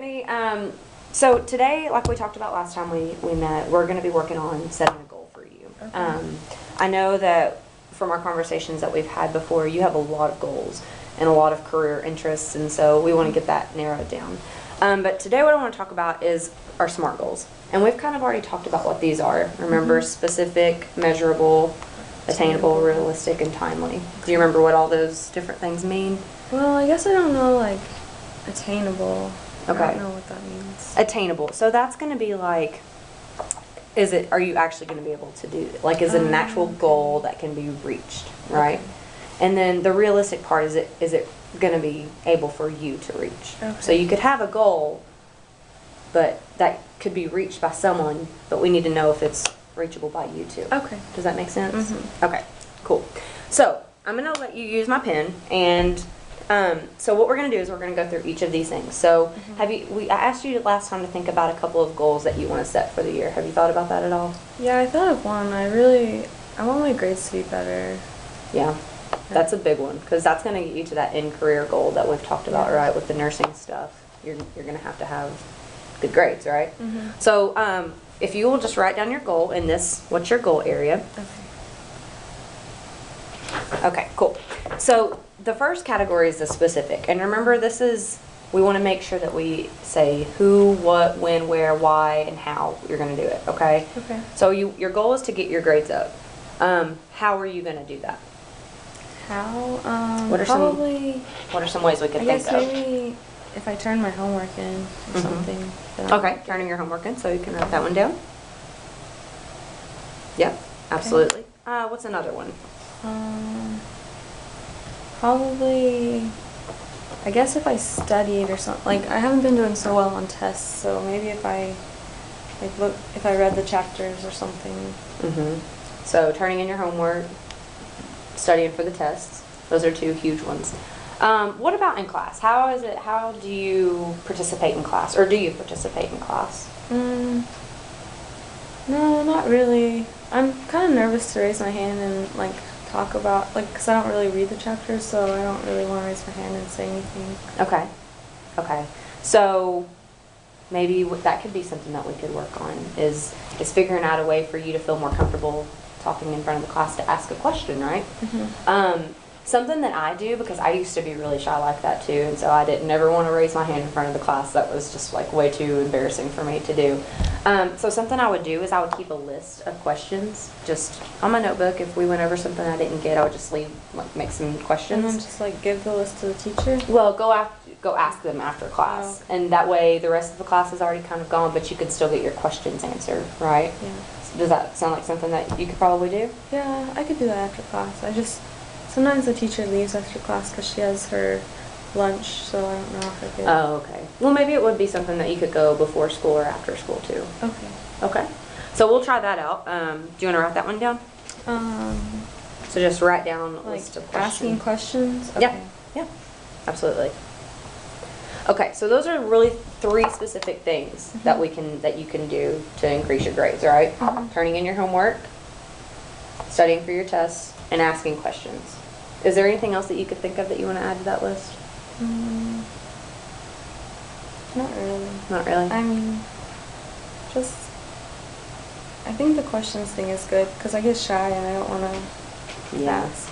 Brittany. So today, like we talked about last time we met, we're going to be working on setting a goal for you. Okay. I know that from our conversations that we've had before, you have a lot of goals and a lot of career interests, and so we want to get that narrowed down. But today what I want to talk about is our SMART goals. And we've kind of already talked about what these are. Remember, specific, measurable, attainable, realistic, and timely. Do you remember what all those different things mean? Well, I guess I don't know, like, attainable. Okay. I don't know what that means. Attainable. So that's going to be like, are you actually going to be able to do it? Like, is it an actual goal that can be reached, right? Okay. And then the realistic part, is it going to be able for you to reach? Okay. So you could have a goal, but that could be reached by someone, but we need to know if it's reachable by you too. Okay. Does that make sense? Mhm. Okay, cool. So I'm going to let you use my pen, and so what we're going to do is we're going to go through each of these things. So I asked you last time to think about a couple of goals that you want to set for the year. Have you thought about that at all? Yeah, I thought of one. I want my grades to be better. Yeah, that's a big one, because that's going to get you to that end career goal that we've talked about, right? With the nursing stuff, you're going to have good grades, right? So if you will just write down your goal in this, what's your goal area? Okay, cool. So the first category is the specific. And remember, we want to make sure that we say who, what, when, where, why, and how you're going to do it, okay? Okay. So your goal is to get your grades up. How are you going to do that? How? What are probably. What are some ways we could I think guess of? maybe if I turn my homework in or something. then Okay, turning your homework in, so you can write that one down. Yep, absolutely. What's another one? Probably, I guess if I studied or something. Like, I haven't been doing so well on tests, so maybe if I read the chapters or something. So turning in your homework, studying for the tests. Those are two huge ones. What about in class? How do you participate in class? Or do you participate in class? No, not really. I'm kind of nervous to raise my hand and, like, talk about, like, because I don't really read the chapters, so I don't really want to raise my hand and say anything. Okay. So maybe that could be something that we could work on, is figuring out a way for you to feel more comfortable talking in front of the class to ask a question, right? Something that I do, because I used to be really shy like that too, and so I didn't ever want to raise my hand in front of the class. That was just like way too embarrassing for me to do. So something I would do is I would keep a list of questions just on my notebook. If we went over something I didn't get, I would just make some questions. And then just, like, give the list to the teacher? Well, go ask them after class, and that way the rest of the class is already kind of gone, but you could still get your questions answered, right? Yeah. Does that sound like something that you could probably do? Yeah, I could do that after class. Sometimes the teacher leaves after class because she has her lunch, so I don't know if I could. Oh, okay. Well, maybe it would be something that you could go before school or after school too. Okay. Okay. So we'll try that out. Do you want to write that one down? So just write down a Like list of questions. asking questions? Yeah. Okay. Yeah. Absolutely. Okay, so those are really 3 specific things that you can do to increase your grades, right? Turning in your homework, studying for your tests, and asking questions. Is there anything else that you could think of that you want to add to that list? Not really. Not really? I mean, I think the questions thing is good because I get shy and I don't want to ask.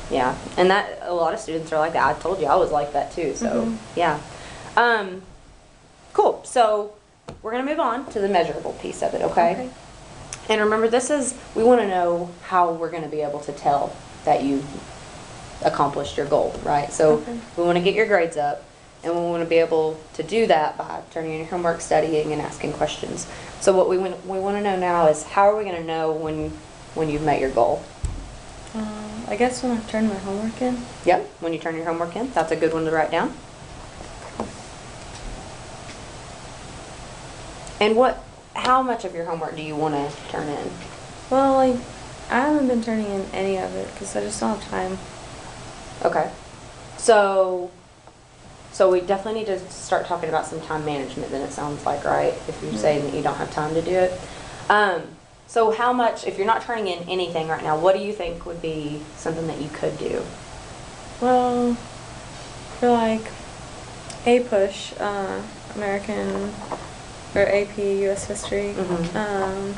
Yeah, and that a lot of students are like that. I told you I was like that too, so yeah. Cool. So we're going to move on to the measurable piece of it, okay? And remember, we want to know how we're going to be able to tell that you accomplished your goal, right? So we want to get your grades up, and we want to be able to do that by turning in your homework, studying, and asking questions. So what we want to know now is, how are we going to know when you've met your goal? I guess when I've turned my homework in. Yep, when you turn your homework in. That's a good one to write down. And how much of your homework do you want to turn in? Well, like, I haven't been turning in any of it because I just don't have time. Okay. So we definitely need to start talking about some time management then, it sounds like, right? If you're saying that you don't have time to do it. So how much, if you're not turning in anything right now, what do you think would be something that you could do? Well, for like APUSH, American or AP US history. Mhm.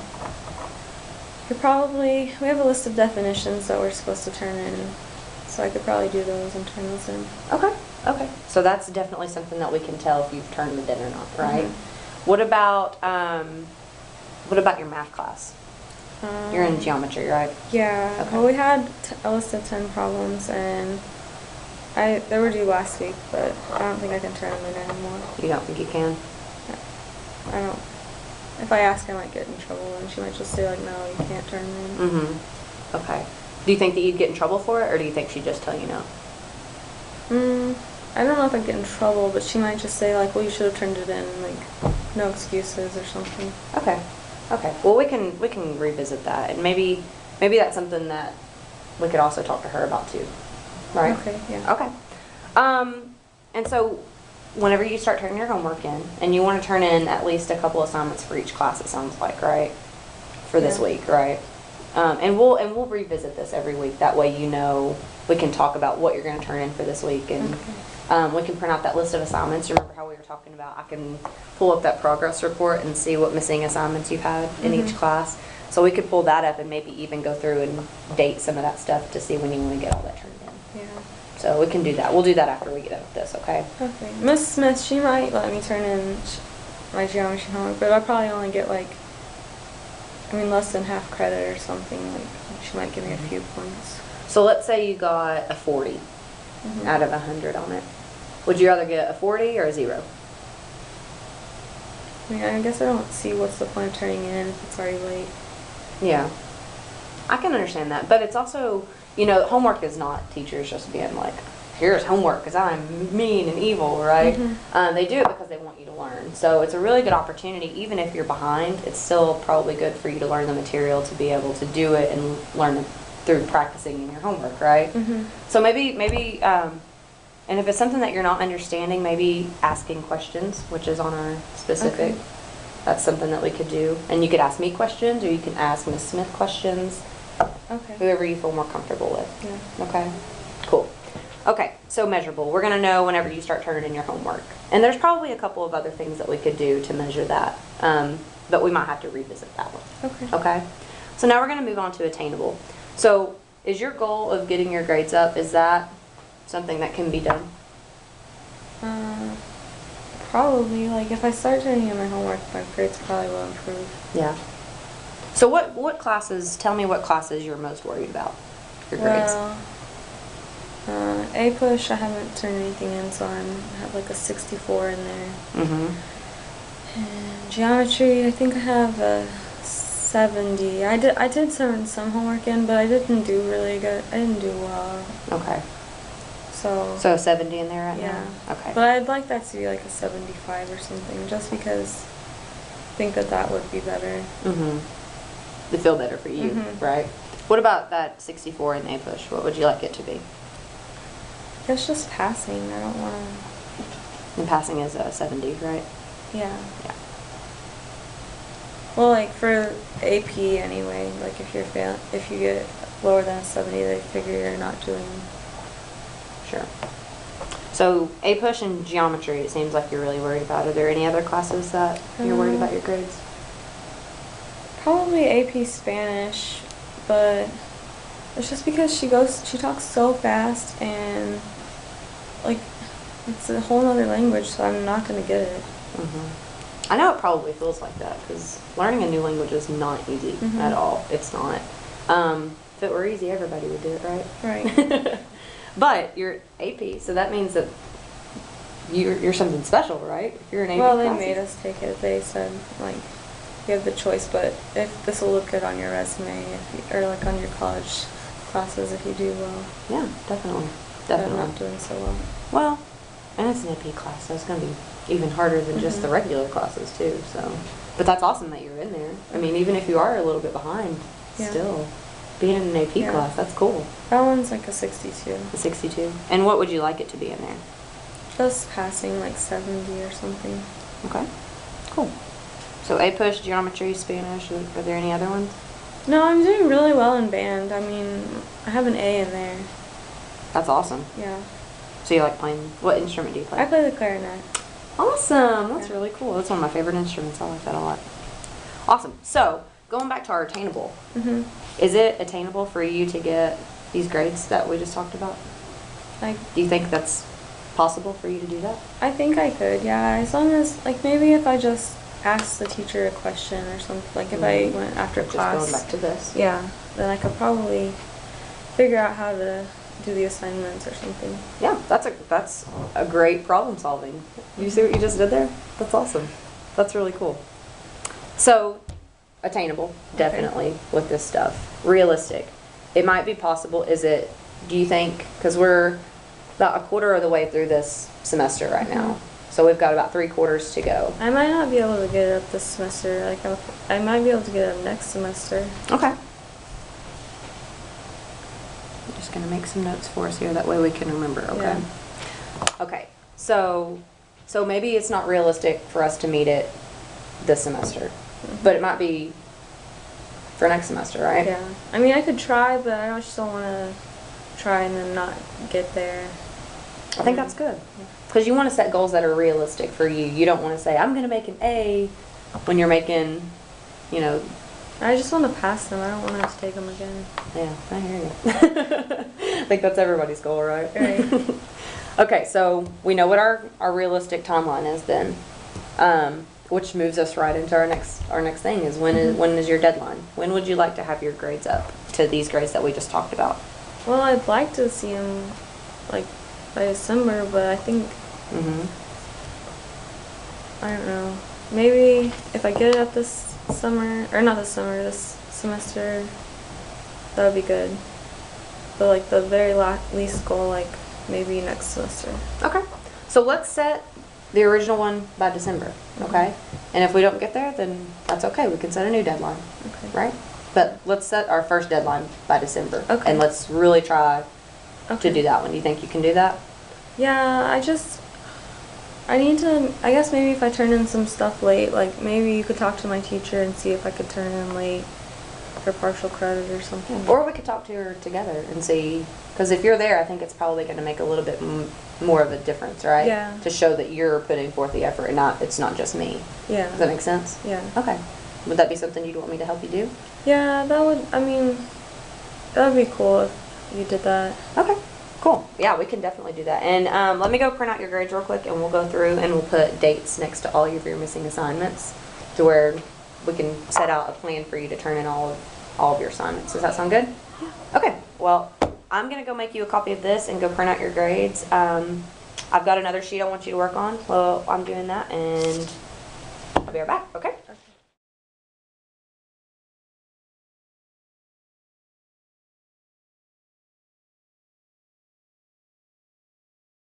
We have a list of definitions that we're supposed to turn in, so I could probably do those and turn those in. Okay, okay. So that's definitely something that we can tell if you've turned it in or not, right? Mhm. What about your math class? You're in geometry, right? Yeah. Okay. Well, we had a list of 10 problems, and they were due last week, but I don't think I can turn them in anymore. You don't think you can? I don't. If I ask, I might get in trouble, and she might just say like, "No, you can't turn them in." Mm-hmm. Okay. Do you think that you'd get in trouble for it, or do you think she'd just tell you no? I don't know if I'd get in trouble, but she might just say like, "Well, you should have turned it in," like, no excuses or something. Okay. Okay. Well, we can revisit that, and maybe that's something that we could also talk to her about too. Right? Okay. Yeah. Okay. And so whenever you start turning your homework in, and you want to turn in at least a couple assignments for each class, it sounds like, right? For this Yeah. week, right? And we'll revisit this every week. That way, you know, we can talk about what you're going to turn in for this week, and we can print out that list of assignments. Remember how we were talking about? I can pull up that progress report and see what missing assignments you've had in each class. So we could pull that up and maybe even go through and date some of that stuff to see when you want to get all that turned in. Yeah. So we can do that. We'll do that after we get done with this, okay? Okay. Miss Smith, she might let me turn in my geometry homework, but I'll probably only get like, less than half credit or something. Like, she might give me a few points. So let's say you got a 40 out of 100 on it. Would you rather get a 40 or a 0? I guess I don't see what's the point of turning in if it's already late. Yeah. I can understand that. But it's also, you know, homework is not teachers just being like, here's homework because I'm mean and evil, right? They do it because they want you to learn. So it's a really good opportunity. Even if you're behind, it's still probably good for you to learn the material to be able to do it and learn it through practicing in your homework, right? So maybe, and if it's something that you're not understanding, maybe asking questions, which is on our specific. Okay. That's something that we could do. And you could ask me questions, or you can ask Miss Smith questions. Okay. Whoever you feel more comfortable with. Yeah. Okay. Cool. Okay, so measurable. We're going to know whenever you start turning in your homework. And there's probably a couple of other things that we could do to measure that, but we might have to revisit that one. Okay. Okay? So now we're going to move on to attainable. So is your goal of getting your grades up, is that something that can be done? Probably. Like, if I start turning in my homework, my grades probably will improve. Yeah. So what classes, tell me what classes you're most worried about, your grades? Well, A-Push, I haven't turned anything in, so I have like a 64 in there. And Geometry, I think I have a 70. I did turn some homework in, but I didn't do really good. I didn't do well. Okay. So a 70 in there right yeah. now? Okay. But I'd like that to be like a 75 or something, just because I think that would be better. To feel better for you, right? What about that 64 in A-Push? What would you like it to be? I guess just passing. I don't want to... And passing is a 70, right? Yeah. Yeah. Well, like for AP anyway, like if you get lower than a 70, they figure you're not doing... Sure. So A-Push and Geometry, it seems like you're really worried about. Are there any other classes that you're worried about your grades? Probably AP Spanish, but it's just because she talks so fast, and like it's a whole other language, so I'm not going to get it. I know it probably feels like that because learning a new language is not easy at all. It's not. If it were easy, everybody would do it, right? Right. But you're AP, so that means that you're something special, right? If you're an AP Well, they classes. made us take it. They said, like, you have the choice, but if this will look good on your resume, or like on your college classes if you do well. Yeah, definitely. But I'm not doing so well. Well, and it's an AP class, so it's going to be even harder than just the regular classes too. So, but that's awesome that you're in there. I mean, even if you are a little bit behind, Yeah. still being in an AP Yeah. class, that's cool. That one's like a 62. A 62. And what would you like it to be in there? Just passing like 70 or something. Okay. Cool. So A-Push, Geometry, Spanish. Are there any other ones? No, I'm doing really well in band. I mean, I have an A in there. That's awesome. Yeah. So you like playing? What instrument do you play? I play the clarinet. Awesome. That's Yeah. really cool. That's one of my favorite instruments. I like that a lot. Awesome. So, going back to our attainable, Mhm. is it attainable for you to get these grades that we just talked about? Like, Do you think that's possible for you to do that? I think I could, yeah. As long as, like, maybe if I just asked the teacher a question or something, like if I went after Just class. going back to this. Yeah, then I could probably figure out how to do the assignments or something. Yeah, that's a great problem solving. You see what you just did there? That's awesome. That's really cool. So, attainable, definitely, with this stuff. Realistic. It might be possible. Do you think, because we're about a quarter of the way through this semester right now, so we've got about 3/4 to go. I might not be able to get it up this semester. Like, I might be able to get it up next semester. Okay. I'm just going to make some notes for us here, that way we can remember, okay? Yeah. Okay, so maybe it's not realistic for us to meet it this semester, but it might be for next semester, right? Yeah. I mean, I could try, but I just don't want to try and then not get there. I think that's good. Because you want to set goals that are realistic for you. You don't want to say, I'm going to make an A when you're making, you know, I just want to pass them. I don't want to have to take them again. yeah, I hear you. I think that's everybody's goal, right? Right. Okay, so we know what our realistic timeline is then, which moves us right into our next thing is when is your deadline? When would you like to have your grades up to these grades that we just talked about? Well, I'd like to see them, like, by December, but I think, I don't know. Maybe if I get it up this summer, or not this summer, this semester, that would be good. But, like, the very least goal, like, maybe next semester. Okay, so let's set the original one by December, okay? And if we don't get there, then that's okay. We can set a new deadline, Okay. right? But let's set our first deadline by December. Okay. And let's really try Okay. to do that one. Do you think you can do that? Yeah, I need to, I guess maybe if I turn in some stuff late, like maybe you could talk to my teacher and see if I could turn in late for partial credit or something. Or we could talk to her together and see, because if you're there, I think it's probably going to make a little bit more of a difference, right? Yeah. To show that you're putting forth the effort and it's not just me. Yeah. Does that make sense? Yeah. Okay. Would that be something you'd want me to help you do? Yeah, that would be cool if you did that. Okay. Cool. Yeah, we can definitely do that. And let me go print out your grades real quick, and we'll go through and we'll put dates next to all of your missing assignments to where we can set out a plan for you to turn in all of your assignments. Does that sound good? Yeah. Okay. Well, I'm going to go make you a copy of this and go print out your grades. I've got another sheet I want you to work on. Well, I'm doing that, and I'll be right back, okay? Okay.